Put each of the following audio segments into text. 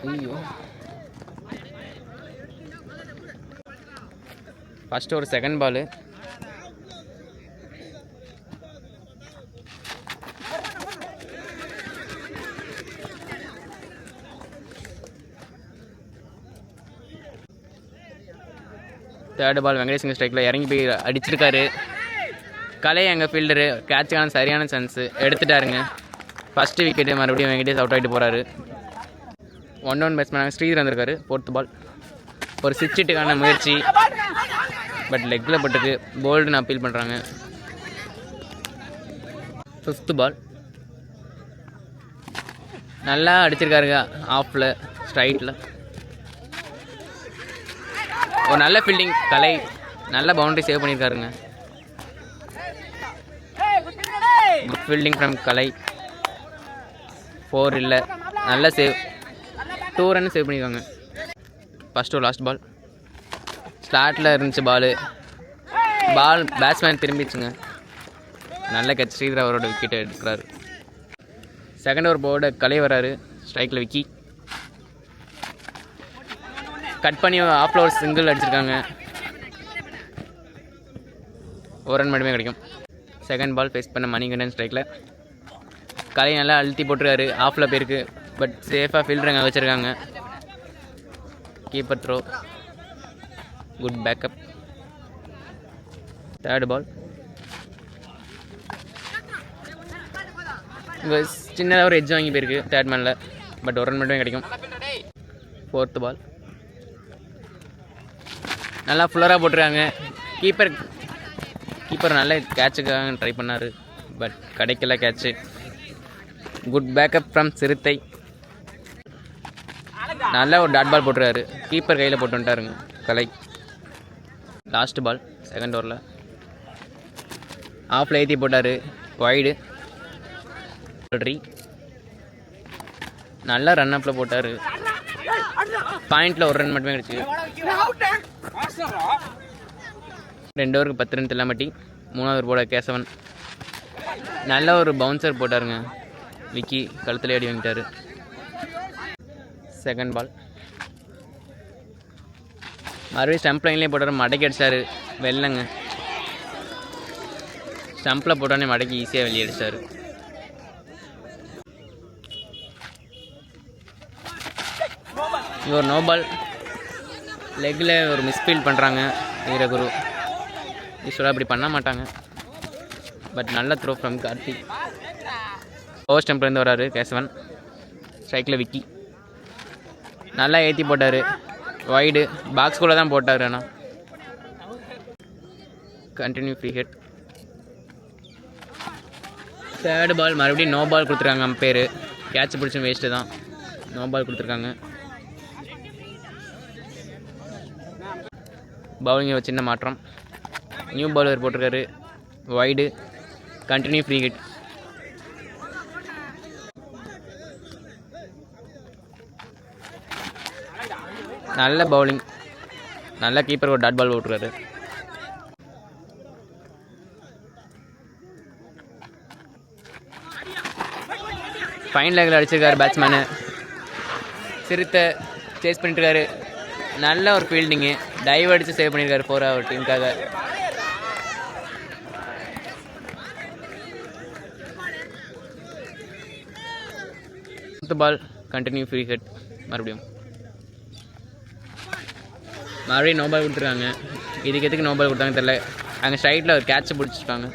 ஐயோ, ஃபஸ்ட்டு ஒரு second ball. Third ball Venkatesh ஸ்ட்ரைக்கில் இறங்கி போய் அடிச்சிருக்காரு. கலை எங்கள் ஃபீல்டரு கேட்சுக்கான சரியான சான்ஸு எடுத்துட்டாருங்க. First wicket. மறுபடியும் வெங்கடேஷ் அவுட் ஆகிட்டு போகிறாரு. 1-1 பேட்ஸ்மேனாக ஸ்ரீதர் வந்திருக்காரு. 4th பால். ஒரு 6 ஹிட்டுக்கான முயற்சி, பட் லெக்கில் பட்டுக்கு. போல்டுன்னு அப்பீல் பண்ணுறாங்க. 5th பால். நல்லா அடிச்சிருக்காருங்க ஆஃபில் ஸ்ட்ரைட்டில். ஒரு நல்ல ஃபீல்டிங் கலை. நல்ல பவுண்டரி சேவ் பண்ணியிருக்காருங்க. Good fielding from Kalai. 4 இல்லை, நல்ல சேவ். 2 ரன் சேவ் பண்ணியிருக்காங்க. ஃபஸ்ட்டு ஒரு லாஸ்ட் பால். ஸ்லாட்டில் இருந்துச்சு பால் பேட்ஸ்மேன் திரும்பிச்சுங்க. நல்ல கேட்ச். ஸ்ரீதர் அவரோட விக்கெட்டை எடுக்கிறாரு. செகண்ட் ஓவர் போர்டு கலை வராரு. ஸ்ட்ரைக்கில் விக்கி கட் பண்ணி ஆஃப்ல ஒரு சிங்கிள் அடிச்சிருக்காங்க. 1 ரன் மட்டுமே கிடைக்கும். செகண்ட் பால் ஃபேஸ் பண்ண மணிகண்டன் ஸ்ட்ரைக்கில். கலை நல்லா அழுத்தி போட்டுருக்காரு. ஆஃபில் போயிருக்கு, பட் சேஃபாக ஃபீல்டர் அங்கே வச்சுருக்காங்க. Keeper throw. Good backup. Third ball. இங்கே சின்னதாக ஒரு எட்ஜ் வாங்கி போயிருக்கு தேர்ட் மேனில், பட் 1 ரன் மட்டுமே கிடைக்கும். 4th பால். நல்லா ஃபுல்லராக போட்டுருக்காங்க. கீப்பர் நல்ல கேட்சுக்காக ட்ரை பண்ணார், பட் கிடைக்கல கேட்சு. குட் பேக்கப் ஃப்ரம் சிறுத்தை. நல்லா ஒரு டாட் பால் போட்டுருக்காரு. கீப்பர் கையில் போட்டு வந்துட்டாருங்க கலை. லாஸ்ட் பால் செகண்ட் ஓவரில். ஆஃபில் ஏற்றி போட்டார். வைடு. நல்லா ரன் அப்பில் போட்டார். பாயிண்டில் 1 ரன் மட்டுமே கிடச்சி. 2 ஓவருக்கு 10 ரன் தெல்லாமட்டி. 3வது ஓவர் போட கேசவன். நல்ல ஒரு பவுன்சர் போட்டாருங்க. விக்கி கழுத்தில் அடி வாங்கிட்டார். Second ball. மறுபடியும் ஸ்டம்ப் லைன்லேயே போட்டார். மடக்கி அடிச்சார். வெள்ளங்க ஸ்டம்பில் போட்டோன்னே மடக்கி ஈஸியாக வெளியே அடிச்சார். ஒரு நோ பால். லெக்கில் ஒரு மிஸ்ஃபீல்ட் பண்ணுறாங்க வீரகுரு. ஈஸ்வரா அப்படி பண்ண மாட்டாங்க, பட் நல்ல த்ரோ ஃப்ரம் கார்த்திக். ஓவர் ஸ்டம்ப்லேருந்து வராரு கேசவன். ஸ்ட்ரைக்கில் விக்கி நல்லா ஏற்றி போட்டார். வைடு பாக்ஸ்குள்ளே தான் போட்டார். ஆனால் continue free hit. Third ball. மறுபடியும் நோ பால் கொடுத்துருக்காங்க அம்பேரு. கேட்ச் பிடிச்சும் வேஸ்ட்டு தான். நோ பால் கொடுத்துருக்காங்க. பவுலிங் ஒரு சின்ன மாற்றம். நியூ பவுலர் போட்டிருக்காரு. வைடு. Continue free hit. நல்ல பவுலிங். நல்ல கீப்பர் ஒரு டாட் பால் போட்டிருக்காரு. ஃபைன் லெக்கில் அடிச்சிருக்காரு பேட்ஸ்மேனு. சிறுத்தை சேஸ் பண்ணிட்டுருக்காரு. நல்ல ஒரு ஃபீல்டிங்கு. டைவ் அடித்து சேவ் பண்ணியிருக்காரு 4 அவர் டீமுக்காக. பால். Continue free hit. மறுபடியும் நோ பால் கொடுத்துருக்காங்க. இதுக்கு எதுக்கு நோ பால் கொடுத்தாங்க தெரியல. அங்கே ஸ்ட்ரைட்டில் ஒரு கேட்சை பிடிச்சிருக்காங்க.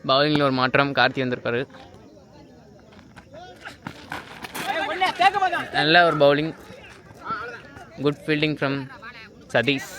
பவுலிங்கில் ஒரு மாற்றம். கார்த்தி வந்திருப்பாரு. நல்ல ஒரு bowling. Good fielding from Satish.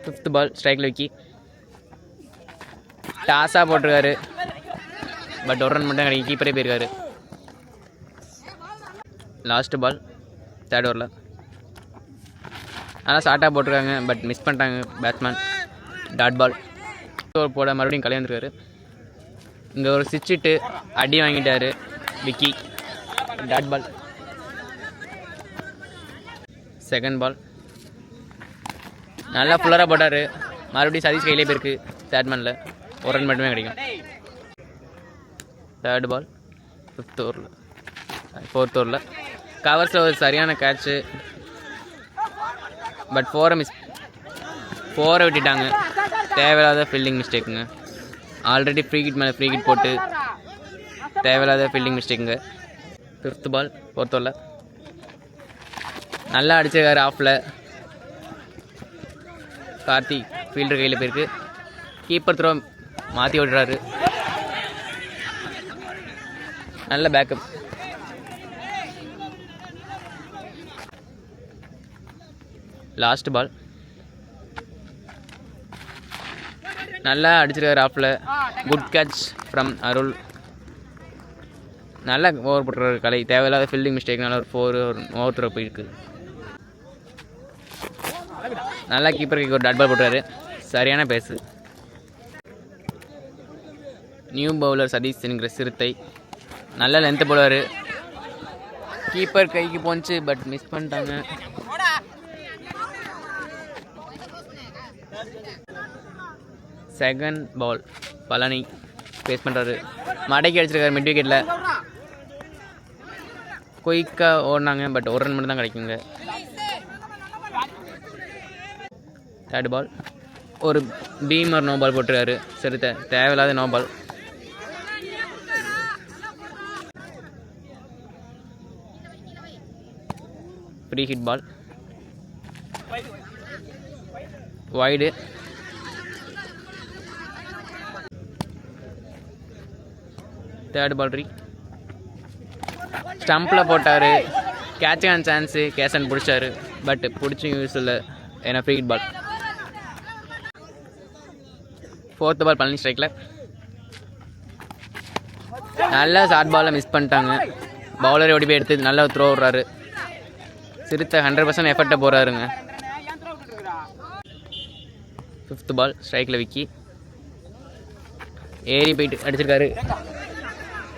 5th ball. ஸ்ட்ரைக்கில் விக்கி டாஸாக போட்டிருக்காரு, பட் 1 ரன் மட்டும் கிடைக்கும். கீப்பரே போயிருக்காரு. லாஸ்ட் பால் தேர்ட் ஓவரில். நல்லா ஷார்ட்டாக போட்டிருக்காங்க, பட் மிஸ் பண்ணிட்டாங்க பேட்ஸ்மேன். Dot ball. ஓவர் போட மறுபடியும் கலை வந்துருக்காரு. இங்கே ஒரு 6 ஹிட்டு அடி வாங்கிட்டார் Vicky. Dot ball. Second ball. நல்லா ஃபுல்லராக போட்டார். மறுபடியும் சதீஷ் கையிலே போயிருக்கு தேர்ட் மேனில். 1 ரன் மட்டுமே கிடைக்கும். தேர்ட் பால். ஃபோர்த் ஓவரில் கவர்ஸில் ஒரு சரியான கேட்ச்சு. பட் ஃபோரை விட்டுட்டாங்க. தேவையில்லாத ஃபீல்டிங் மிஸ்டேக்குங்க. ஆல்ரெடி ஃப்ரீ கிட் மேலே ஃப்ரீ கிட் போட்டு தேவையில்லாத ஃபீல்டிங் மிஸ்டேக்குங்க. 5th பால் 4th ஓவரில் நல்லா அடிச்சிருக்காரு. ஆஃபில் கார்த்திக் ஃபீல்டர் கையில் போயிருக்கு. கீப்பர் த்ரோ மாற்றி விடுறாரு. நல்ல பேக்கப். லாஸ்ட் பால் நல்லா அடிச்சிருக்காரு. ஆஃபில் குட் கேட்ச் ஃப்ரம் அருள். நல்லா ஓவர் போட்டுறாரு கலை. தேவையில்லாத ஃபீல்டிங் மிஸ்டேக்னால ஒரு 4 ஓவர் த்ரோ போயிருக்கு. நல்லா கீப்பருக்கு ஒரு டாட் பால் போட்டுறாரு. சரியான பேஸு. நியூ பவுலர் சதீஷ் என்கிற சிறுத்தை நல்ல லென்த்து போடுவார். கீப்பர் கைக்கு போச்சு, பட் மிஸ் பண்ணிட்டாங்க. செகண்ட் பால் பழனி ஃபேஸ் பண்ணுறாரு. மடக்கி அடிச்சிருக்காரு மிட் விக்கெட்டில். குயிக்காக ஓடினாங்க, பட் ஒரு ரன் மட்டும் தான் கிடைக்குங்க. தேர்ட் பால் ஒரு பீமர் நோ பால் போட்டிருக்காரு. சரி, தேவையில்லாத no ball. Free hit ball wide. Third ball ஸ்டம்பில் போட்டார். கேட்சான சான்ஸு கேசன் பிடிச்சாரு, பட் பிடிச்சி யூஸ் இல்லை. ஏன்னா free hit ball. 4th ball Palani ஸ்ட்ரைக்கில் நல்லா ஷார்ட் பாலில் மிஸ் பண்ணிட்டாங்க. பவுலர் ஓடி போய் எடுத்து நல்லா த்ரோ விட்றாரு. சிறுத்தை 100% எஃபர்ட்டை போகிறாருங்க. 5th பால் ஸ்ட்ரைக்கில் விக்கி ஏறி போயிட்டு அடிச்சிருக்காரு.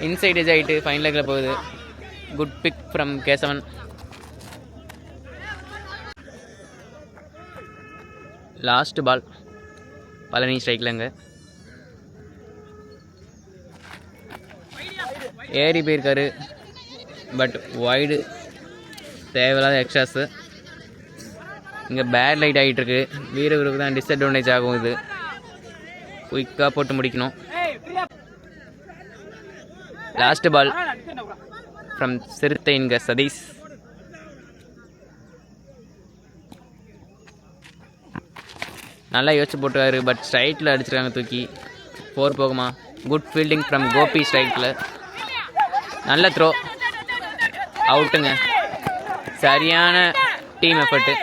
இன்சைட் ஏஜ் ஆகிட்டு ஃபைன் லெக்கில் போகுது. Good pick from Kesavan. Last ball Palani ஸ்ட்ரைக்லங்க. ஏறி போயிருக்காரு, பட் வைடு. தேவையில்லாத எக்ஸ்ட்ராஸு. இங்கே பேட் லைட் ஆகிட்டுருக்கு. வீரருக்கு தான் டிஸ்அட்வான்டேஜ் ஆகும். இது குயிக்காக போட்டு முடிக்கணும். லாஸ்ட் பால் ஃப்ரம் சிறுத்தை இங்கே சதீஷ். நல்லா யோசிச்சு போட்டுருக்காரு, பட் ஸ்ட்ரைட்டில் அடிச்சிருக்காங்க தூக்கி. 4 போகுமா? குட் ஃபீல்டிங் ஃப்ரம் கோபி ஸ்ட்ரைட்டில். நல்ல த்ரோ, அவுட்டுங்க. சரியான team effort.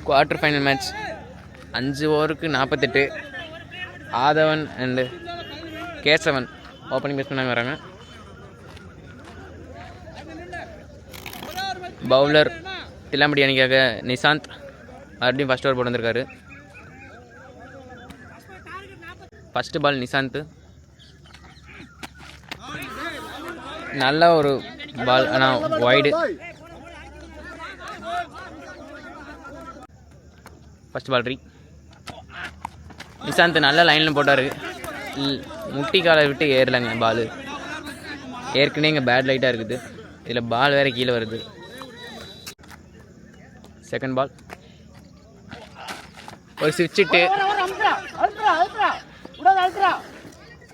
Quarter final match 5 ஓவருக்கு 48. ஆதவன் அண்டு கேசவன் ஓப்பனிங் பேட்ஸ்மேனாக வராங்க. பவுலர் தில்லாம்படி அணிக்காக நிசாந்த் மறுபடியும் ஃபஸ்ட் ஓவர் போட்டு வந்திருக்காரு. ஃபஸ்ட்டு பால் நிசாந்த் நல்ல ஒரு பால், ஆனால் வைடு. ஃபஸ்ட் பால் நிசாந்த் நல்ல லைனில் போட்டார். முட்டி காலை விட்டு ஏறலைங்க பால். ஏற்கனவே இங்கே பேட் லைட்டாக இருக்குது, இதில் பால் வேறு கீழே வருது. செகண்ட் பால் ஒரு ஸ்விட்சிட்டு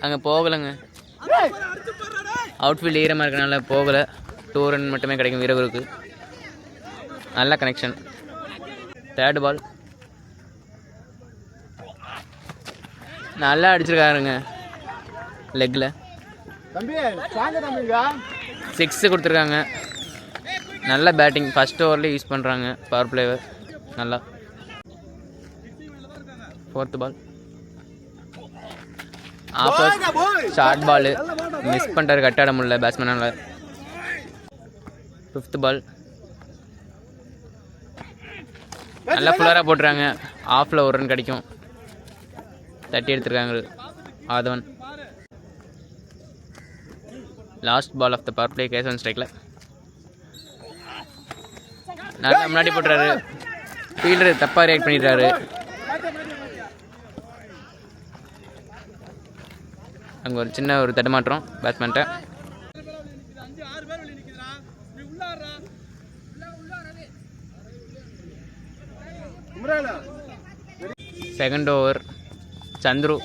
அங்கே போகலைங்க. அவுட்ஃபீல்டு ஈரமாக இருக்கனால போகலை. 2 ரன் மட்டுமே கிடைக்கும் வீரருக்கு. நல்ல கனெக்ஷன். தேர்ட் பால் நல்லா அடிச்சிருக்காருங்க லெக்கில். 6 கொடுத்துருக்காங்க. நல்ல பேட்டிங் ஃபஸ்ட் ஓவர்லேயே யூஸ் பண்ணுறாங்க பவர் பிளேவர் நல்லா. 4th பால் ஷார்ட் பால் மிஸ் பண்ணுறாரு. கட்டாட முடியல பேட்ஸ்மேனால். 5th பால் நல்லா ஃபுல்லராக போட்டுறாங்க. ஆஃபில் 1 ரன் கிடைக்கும். தட்டி எடுத்துருக்காங்க Aadhavan. Last ball of the power play Kesavan ஸ்ட்ரைக்கில் நல்லா முன்னாடி போட்டுறாரு. ஃபீல்டர் தப்பாக ரியாக்ட் பண்ணிடுறாரு. அங்கே ஒரு சின்ன ஒரு தடுமாற்றம் பேட்ஸ்மேன்ட்ட. செகண்ட் ஓவர் சந்துரு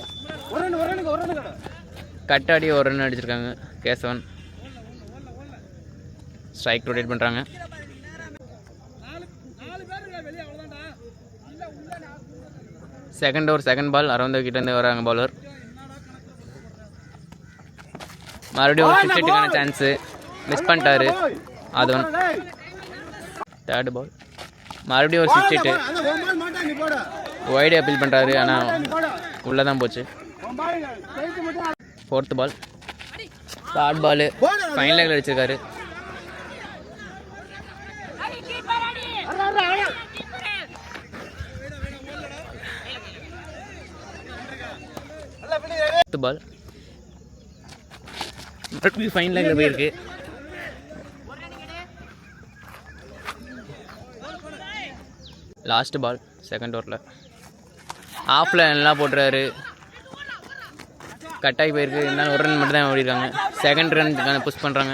கட்டாடி ஒரு ரன் அடிச்சிருக்காங்க. கேசவன் ஸ்ட்ரைக் ரொட்டேட் பண்ணுறாங்க. Second over second ball around கிட்டேருந்து வராங்க பவுலர். மறுபடியும் ஒரு 6 சான்ஸு மிஸ் பண்ணிட்டாரு அதவன். தேர்டு பால் மறுபடியும் ஒரு 6 வைடு அப்பீல் பண்ணுறாரு. ஆனால் உள்ளே தான் போச்சு. Fourth ball short ball fine லெக்கில் அடிச்சிருக்காரு. ஃபிஃப்த் பால் மறுபடியும் ஃபைன் லெக்கில் போயிருக்கு. லாஸ்ட் பால் செகண்ட் ஓவரில் ஆஃபில் நல்லா போட்டுறாரு. கட்டாகி போயிருக்கு. இருந்தாலும் ஒரு ரன் மட்டும் தான் ஓடிருக்காங்க. செகண்ட் ரன் புஷ் பண்ணுறாங்க.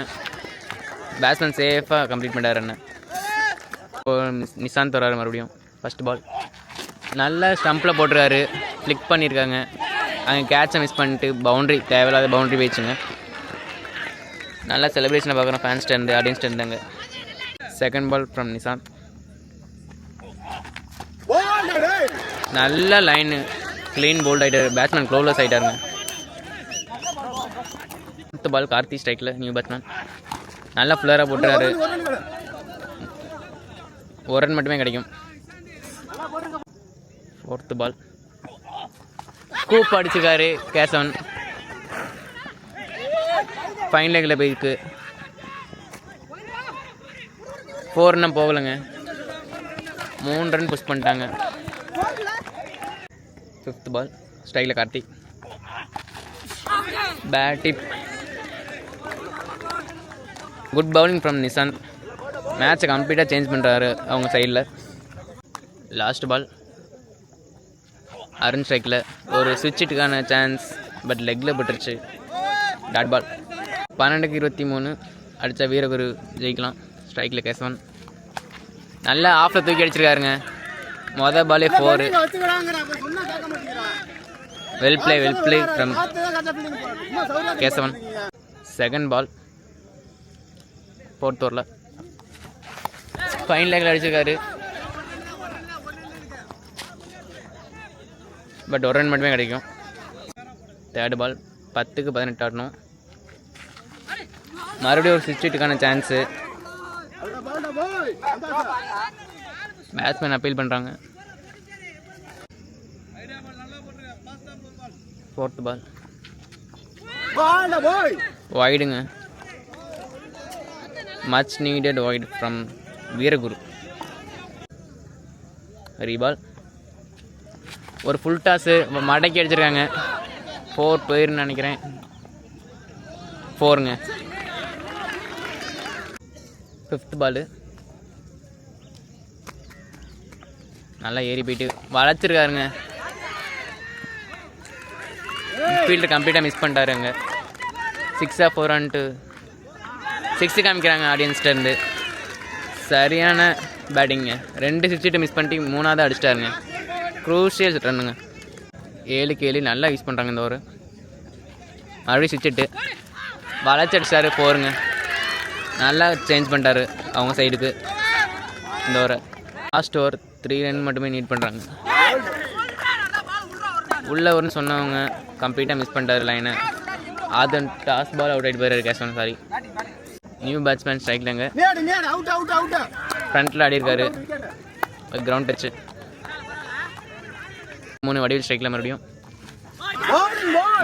பேட்ஸ்மேன் சேஃபாக கம்ப்ளீட் பண்ணார் ரன்னு. நிசாந்த் வராரு மறுபடியும். ஃபஸ்ட் பால் நல்லா ஸ்டம்பில் போட்டுருக்காரு. ஃப்ளிக் பண்ணியிருக்காங்க. அங்கே கேட்சை மிஸ் பண்ணிட்டு பவுண்ட்ரி தேவையில்லாத பவுண்ட்ரி போயிடுச்சுங்க. நல்லா செலிப்ரேஷனை பார்க்குறோம் ஃபேன்ஸ்டேருந்து ஆடியன்ஸ்டேருந்தாங்க. Second ball from Nishanth. நல்ல லைனு க்ளீன் போல்ட் ஆகிட்டாரு. பேட்ஸ்மேன் க்ளோவ்லெஸ் ஆகிட்டாருங்க. அடுத்த பால் கார்த்தி ஸ்ட்ரைக்கில் நியூ பேட்ஸ்மேன் நல்லா ஃப்ளராக போட்டுறாரு. ஒரு ரன் மட்டுமே கிடைக்கும். ஃபோர்த்து பால் ஸ்கூப் அடிச்சிருக்காரு கேசவன். ஃபைன் லெக்கில் போயிருக்கு. 4 ரன் போகலைங்க. 3 ரன் புஷ் பண்ணிட்டாங்க. ஃபிஃப்த் பால் ஸ்ட்ரைக்கில் Karthik. Bat tip. Good bowling from Nishanth. மேட்சை கம்ப்ளீட்டாக சேஞ்ச் பண்ணுறாரு அவங்க சைடில். லாஸ்ட் பால் அருண் ஸ்ட்ரைக்கில் ஒரு சுவிட்சுக்கான சான்ஸ் பட் லெக்கில் போட்டுருச்சு. டாட் பால் 12க்கு 23 அடித்தா வீரகுரு ஜெயிக்கலாம். ஸ்ட்ரைக்கில் கேசவன் நல்லா ஆஃபில் தூக்கி அடிச்சிருக்காருங்க. மொதல் பாலே 4. Well play from Kesavan. Second ball fourth ஓவரில் ஃபைன் லெக்கில் அடிச்சிருக்காரு. பட் ஒரு ரன் மட்டுமே கிடைக்கும். தேர்டு பால் 10க்கு 18 ஆடணும். மறுபடியும் ஒரு 6 சான்ஸு. பேட்ஸ்மேன் அப்பீல் பண்ணுறாங்க. ஃபோர்த் பால் வைடுங்க. Much needed wide from Veeraguru. Reball ஒரு ஃபுல் டாஸு மடக்கி அடிச்சிருக்காங்க. 4 போயிருன்னு நினைக்கிறேன். 4ங்க. ஃபிஃப்த் பாலு நல்லா ஏறி போயிட்டு வளைச்சிருக்காருங்க. ஃபீல்டர் கம்ப்ளீட்டாக மிஸ் பண்ணிட்டாரு. அங்கே 6 4 6 காமிக்கிறாங்க ஆடியன்ஸ்டேருந்து. சரியான பேட்டிங்க. 2 6 மிஸ் பண்ணிட்டு 3ஆவது அடிச்சிட்டாருங்க. க்ரூஷியல் ரன்னுங்க. 7க்கு 7 நல்லா யூஸ் பண்ணுறாங்க இந்த ஓவர். மறுபடியும் 6 வளைச்சி அடிச்சிட்டாரு. 4ங்க. நல்லா சேஞ்ச் பண்ணிட்டாரு அவங்க சைடுக்கு இந்த ஓவரை. லாஸ்ட் ஓவர் 3 ரன் மட்டுமே நீட் பண்ணுறாங்க. உள்ள ஒருன்னு சொன்னவங்க கம்ப்ளீட்டாக மிஸ் பண்ணிட்டாரு லைனை. அது டாஸ் பால் அவுட் ஆகிட்டு போயிரு கேசவன். சாரி, நியூ பேட்ஸ்மேன் ஸ்ட்ரைக்லங்க. ஃப்ரண்ட்டில் ஆடி இருக்காரு. கிரவுண்ட் டச்சு 3 வடிவில் ஸ்ட்ரைக்கில் மறுபடியும்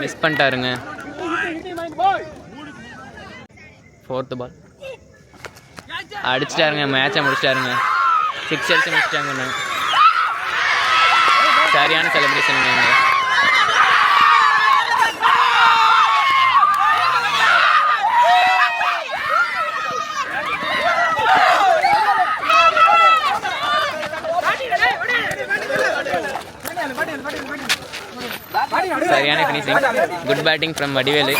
மிஸ் பண்ணிட்டாருங்க. ஃபோர்த்து பால் அடிச்சிட்டாருங்க. மேட்சை முடிச்சிட்டாருங்க. 6 அடிச்சு முடிச்சிட்டாங்க. சரியான செலிப்ரேஷனுங்க. சரியான finishing. Good batting from Vadivelu.